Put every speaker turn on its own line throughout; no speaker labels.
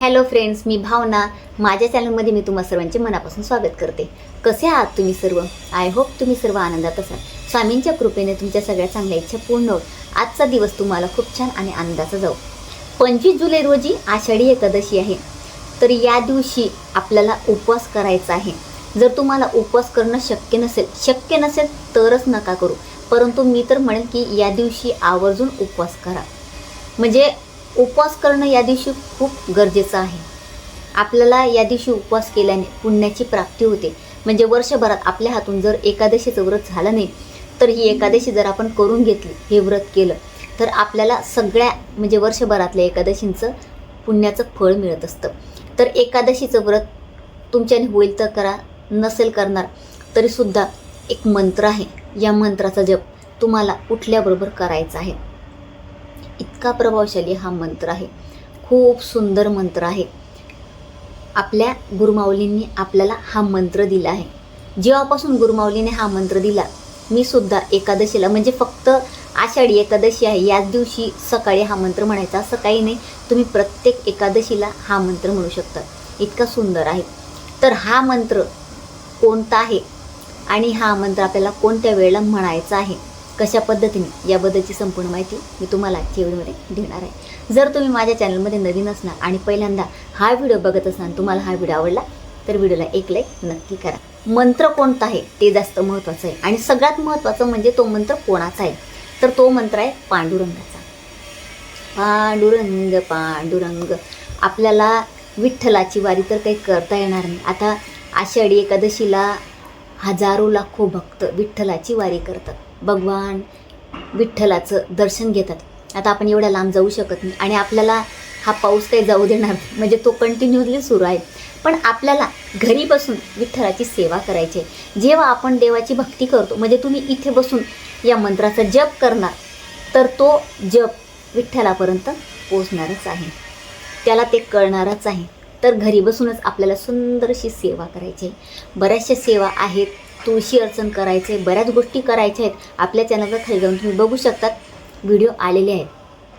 Hello friends, मी भावना. माझ्या चॅनलमध्ये मी तुम्हा सर्वांचे मनापासून स्वागत करते. कसे आहात तुम्ही सर्व? आय होप तुम्ही सर्व आनंदात असाल. स्वामींच्या कृपेने तुमच्या सगळ्या चांगल्या इच्छा पूर्ण होत आजचा दिवस तुम्हाला खूप छान आणि आनंदाचा जाऊ. 25 जुलै रोजी आषाढी एकादशी आहे. तर या दिवशी आपल्याला उपवास करायचा आहे. जर तुम्हाला उपवास करणं शक्य नसेल तरच नका करू. परंतु मी तर म्हणेन की या दिवशी आवर्जून उपवास करा. म्हणजे उपवास करणं या दिवशी खूप गरजेचं आहे. आपल्याला या दिवशी उपवास केल्याने पुण्याची प्राप्ती होते. म्हणजे वर्षभरात आपल्या हातून जर एकादशीचं व्रत झालं नाही तर ही एकादशी जर आपण करून घेतली, हे व्रत केलं तर आपल्याला सगळ्या म्हणजे वर्षभरातल्या एकादशींचं पुण्याचं फळ मिळत असतं. तर एकादशीचं व्रत तुमच्याने होईल तर करा, नसेल करणार तरीसुद्धा एक मंत्र आहे. या मंत्राचा जप तुम्हाला उठल्याबरोबर करायचा आहे. इतका प्रभावशाली हा मंत्र आहे. खूप सुंदर मंत्र आहे. आपल्या गुरुमाऊलींनी आपल्याला हा मंत्र दिला आहे. जेव्हापासून गुरुमाऊलीने हा मंत्र दिला, मी सुद्धा एकादशीला म्हणजे फक्त आषाढी एकादशी आहे याच दिवशी सकाळी हा मंत्र म्हणायचा असं काही नाही. तुम्ही प्रत्येक एकादशीला हा मंत्र म्हणू शकता. इतका सुंदर आहे. तर हा मंत्र कोणता आहे आणि हा मंत्र आपल्याला कोणत्या वेळेला म्हणायचा आहे, कशा पद्धतीने, याबद्दलची संपूर्ण माहिती मी तुम्हाला आजच्या व्हिडिओमध्ये देणार आहे. जर तुम्ही माझ्या चॅनलमध्ये नवीन असणार आणि पहिल्यांदा हा व्हिडिओ बघत असणार, तुम्हाला हा व्हिडिओ आवडला तर व्हिडिओला एक लाईक नक्की करा. मंत्र कोणता आहे ते जास्त महत्त्वाचं आहे आणि सगळ्यात महत्त्वाचं म्हणजे तो मंत्र कोणाचा आहे. तर तो मंत्र आहे पांडुरंगाचा. पांडुरंग पांडुरंग. आपल्याला विठ्ठलाची वारी तर काही करता येणार नाही. आता आषाढी एकादशीला हजारो लाखो भक्त विठ्ठलाची वारी करतात, भगवान विठ्ठलाचं दर्शन घेतात. आता आपण एवढ्या लांब जाऊ शकत नाही आणि आपल्याला हा पाऊस काही जाऊ देणार नाही, म्हणजे तो कंटिन्युअसली सुरू आहे. पण आपल्याला घरी बसून विठ्ठलाची सेवा करायची आहे. जेव्हा आपण देवाची भक्ती करतो, म्हणजे तुम्ही इथे बसून या मंत्राचा जप करणार तर तो जप विठ्ठलापर्यंत पोचणारच आहे, त्याला ते कळणारच आहे. तर घरी बसूनच आपल्याला सुंदर अशी सेवा करायची आहे. बऱ्याचशा सेवा आहेत, तुळशी अर्चन करायचे, बऱ्याच गोष्टी करायच्या आहेत. आपल्या चॅनलवर खाली जाऊन तुम्ही बघू शकतात, व्हिडिओ आलेले आहेत.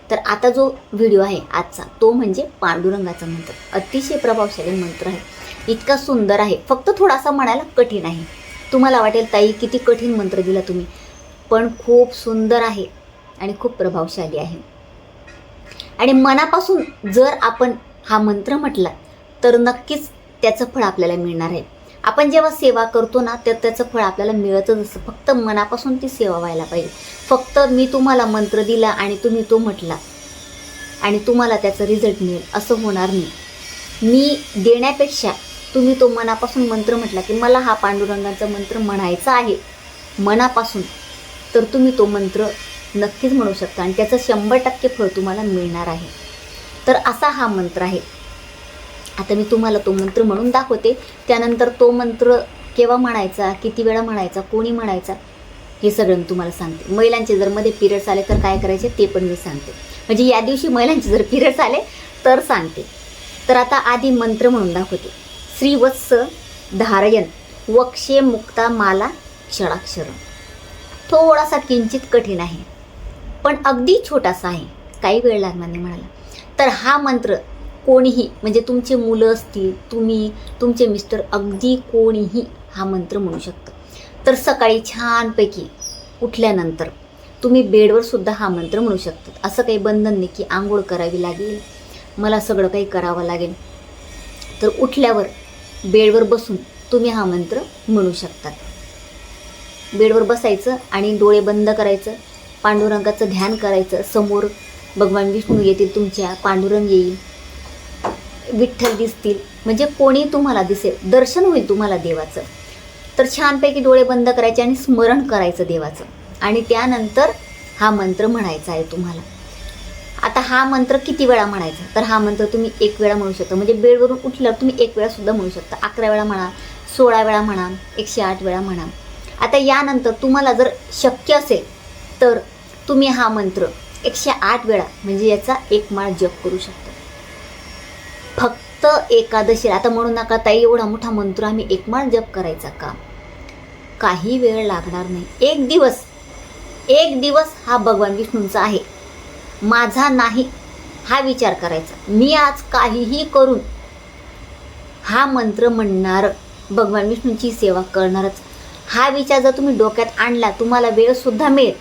तर आता जो व्हिडिओ आहे आजचा तो म्हणजे पांडुरंगाचा मंत्र. अतिशय प्रभावशाली मंत्र आहे. इतका सुंदर आहे, फक्त थोडासा म्हणायला कठीण आहे. तुम्हाला वाटेल ताई किती कठीण मंत्र दिला तुम्ही, पण खूप सुंदर आहे आणि खूप प्रभावशाली आहे. आणि मनापासून जर आपण हा मंत्र म्हटला तर नक्कीच त्याचं फळ आपल्याला मिळणार आहे. आपण जेव्हा सेवा करतो ना तर त्याचं फळ आपल्याला मिळतच असतं. फक्त मनापासून ती सेवा व्हायला पाहिजे. फक्त मी तुम्हाला मंत्र दिला आणि तुम्ही तो म्हटला आणि तुम्हाला त्याचा रिझल्ट मिळेल असं होणार नाही. मी देण्यापेक्षा तुम्ही तो मनापासून मंत्र म्हटला की मला हा पांडुरंगाचा मंत्र म्हणायचा आहे मनापासून, तर तुम्ही तो मंत्र नक्कीच म्हणू शकता आणि त्याचं 100% फळ तुम्हाला मिळणार आहे. तर असा हा मंत्र आहे. आता मी तुम्हाला तो मंत्र म्हणून दाखवते. त्यानंतर तो मंत्र केव्हा म्हणायचा, किती वेळा म्हणायचा, कोणी म्हणायचा, हे सगळं मी तुम्हाला सांगते. महिलांचे जर मध्ये पिरियड्स आले तर काय करायचे ते पण मी सांगते. म्हणजे या दिवशी महिलांचे जर पिरियड्स आले तर सांगते. तर आता आधी मंत्र म्हणून दाखवते. श्रीवत्स धारयन वक्षे मुक्ता माला क्षराक्षर. थोडासा किंचित कठीण आहे पण अगदी छोटासा आहे, काही वेळ लागणार नाही म्हणाला. तर हा मंत्र कोणीही, म्हणजे तुमचे मुलं असतील, तुम्ही, तुमचे मिस्टर, अगदी कोणीही हा मंत्र म्हणू शकतं. तर सकाळी छानपैकी उठल्यानंतर तुम्ही बेडवर सुद्धा हा मंत्र म्हणू शकतात. असं काही बंधन नाही की आंघोळ करावी लागेल, मला सगळं काही करावं लागेल. तर उठल्यावर बेडवर बसून तुम्ही हा मंत्र म्हणू शकतात. बेडवर बसायचं आणि डोळे बंद करायचं, पांडुरंगाचं ध्यान करायचं. समोर भगवान विष्णू येतील, तुमच्या पांडुरंग येईल, विठ्ठल दिसतील, म्हणजे कोणी तुम्हाला दिसेल, दर्शन होईल तुम्हाला देवाचं. तर छानपैकी डोळे बंद करायचे आणि स्मरण करायचं देवाचं आणि त्यानंतर हा मंत्र म्हणायचा आहे तुम्हाला. आता हा मंत्र किती वेळा म्हणायचा, तर हा मंत्र तुम्ही 1 वेळा म्हणू शकता. म्हणजे बेडवरून उठल्यावर तुम्ही 1 वेळा सुद्धा म्हणू शकता. 11 वेळा म्हणा, 16 वेळा म्हणा, 108 वेळा म्हणा. आता यानंतर तुम्हाला जर शक्य असेल तर तुम्ही हा मंत्र 108 वेळा म्हणजे याचा 1 माळ जप करू शकता. फक्त एकादशीला. आता म्हणू नका ताई एवढा मोठा मंत्र आम्ही 1 माळ जप करायचा का? काही वेळ लागणार नाही. एक दिवस हा भगवान विष्णूंचा आहे, माझा नाही. हा विचार करायचा. मी आज काहीही करून हा मंत्र म्हणणार, भगवान विष्णूंची सेवा करणारच. हा विचार जर तुम्ही डोक्यात आणला, तुम्हाला वेळसुद्धा मिळेल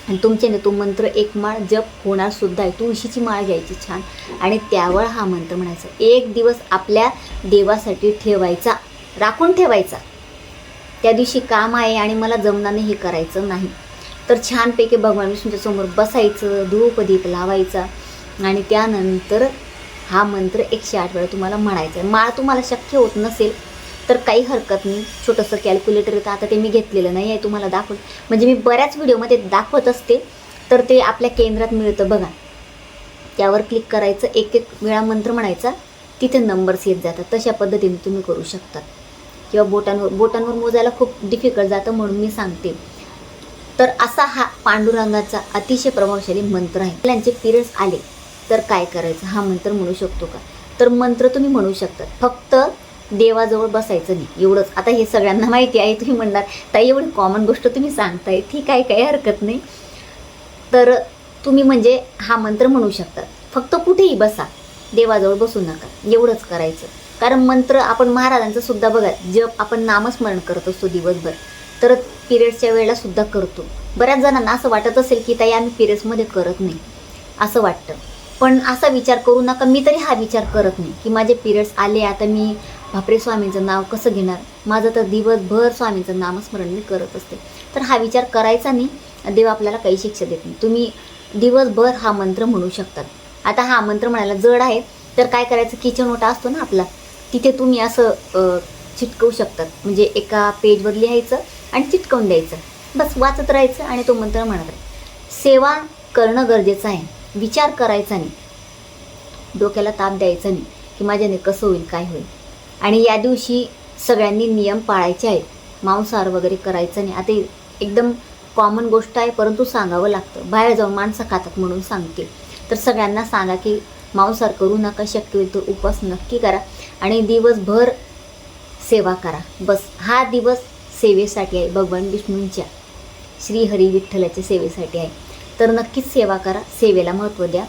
आणि तुमच्याने तो मंत्र एक माळ जप होणार सुद्धा आहे. तुळशीची माळ घ्यायची छान आणि त्यावर हा मंत्र म्हणायचा. एक दिवस आपल्या देवासाठी ठेवायचा, राखून ठेवायचा. त्या दिवशी काम आहे आणि मला जमणार नाही, हे करायचं नाही. तर छानपैकी भगवान विष्णूच्या समोर बसायचं, धूपदीप लावायचा आणि त्यानंतर हा मंत्र 108 वेळा तुम्हाला म्हणायचा. माळ तुम्हाला शक्य होत नसेल तर काही हरकत नाही, छोटंसं कॅल्क्युलेटर येतं, आता ते मी घेतलेलं नाही आहे, तुम्हाला दाखवत म्हणजे मी बऱ्याच व्हिडिओमध्ये दाखवत असते. तर ते आपल्या केंद्रात मिळतं बघा, त्यावर क्लिक करायचं, एक वेळा मंत्र म्हणायचा, तिथे नंबर्स येत जातात. तशा पद्धतीने तुम्ही करू शकता. किंवा बोटांवर मोजायला खूप डिफिकल्ट जातं म्हणून मी सांगते. तर असा हा पांडुरंगाचा अतिशय प्रभावशाली मंत्र आहे. त्यांचे पिरियड्स आले तर काय करायचं, हा मंत्र म्हणू शकतो का? तर मंत्र तुम्ही म्हणू शकता, फक्त देवाजवळ बसायचं नाही, एवढंच. आता हे सगळ्यांना माहिती आहे. तुम्ही म्हणणार ताई एवढी कॉमन गोष्ट तुम्ही सांगताय, ठीक आहे, काही हरकत नाही. तर तुम्ही म्हणजे हा मंत्र म्हणू शकता, फक्त कुठेही बसा, देवाजवळ बसू नका, एवढंच करायचं. कारण मंत्र आपण महाराजांचं सुद्धा बघा, जप आपण नामस्मरण करत असतो दिवसभर, तर पिरियड्सच्या वेळेला सुद्धा करतो. बऱ्याच जणांना असं वाटत असेल की ताई आम्ही पिरियड्समध्ये करत नाही, असं वाटतं. पण असा विचार करू नका. मी तरी हा विचार करत नाही की माझे पिरियड्स आले, आता मी बापरे स्वामींचं नाव कसं घेणार, माझं तर दिवसभर स्वामींचं नामस्मरण मी करत असते. तर हा विचार करायचा नाही, देव आपल्याला काही शिक्षा देत नाही. तुम्ही दिवसभर हा मंत्र म्हणू शकतात. आता हा मंत्र म्हणायला जड आहे, तर काय करायचं, किचन ओटा असतो ना आपला, तिथे तुम्ही असं चिटकवू शकतात. म्हणजे एका पेजवर लिहायचं आणि चिटकवून द्यायचं, बस वाचत राहायचं आणि तो मंत्र म्हणत राहायचं. सेवा करणं गरजेचं आहे, विचार करायचा नाही, डोक्याला ताप द्यायचा नाही की माझ्याने कसं होईल, काय होईल. आणि या दिवशी सगळ्यांनी नियम पाळायचे आहेत, मांसाहार वगैरे करायचं नाही. आता एकदम कॉमन गोष्ट आहे, परंतु सांगावं लागतं, बाहेर जाऊन माणसं खातात म्हणून सांगते. तर सगळ्यांना सांगा की मांसाहार करू नका, शक्य होईल तर उपवास नक्की करा आणि दिवसभर सेवा करा. बस हा दिवस सेवेसाठी आहे, भगवान विष्णूंच्या, श्रीहरी विठ्ठलाच्या सेवेसाठी आहे. तर नक्कीच सेवा करा, सेवेला महत्त्व द्या,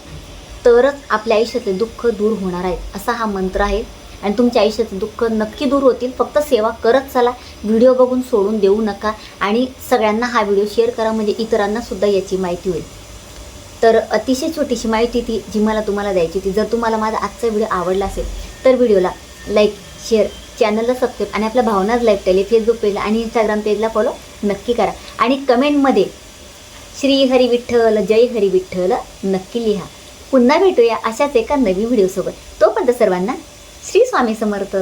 तरच आपल्या आयुष्यातले दुःख दूर होणार आहेत. असा हा मंत्र आहे आणि तुमच्या आयुष्याचं दुःख नक्की दूर होतील. फक्त सेवा करत चला, व्हिडिओ बघून सोडून देऊ नका आणि सगळ्यांना हा व्हिडिओ शेअर करा, म्हणजे इतरांनासुद्धा याची माहिती होईल. तर अतिशय छोटीशी माहिती ती जी मला तुम्हाला द्यायची होती. जर तुम्हाला माझा आजचा व्हिडिओ आवडला असेल तर व्हिडिओला लाईक, शेअर, चॅनलला सबस्क्राईब आणि आपल्या भावनाज लाईफस्टाईल फेसबुक पेजला आणि इंस्टाग्राम पेजला फॉलो नक्की करा. आणि कमेंटमध्ये श्री हरी विठ्ठल, जय हरी विठ्ठल नक्की लिहा. पुन्हा भेटूया अशाच एका नवीन व्हिडिओसोबत. तोपर्यंत सर्वांना श्री स्वामी समर्थ.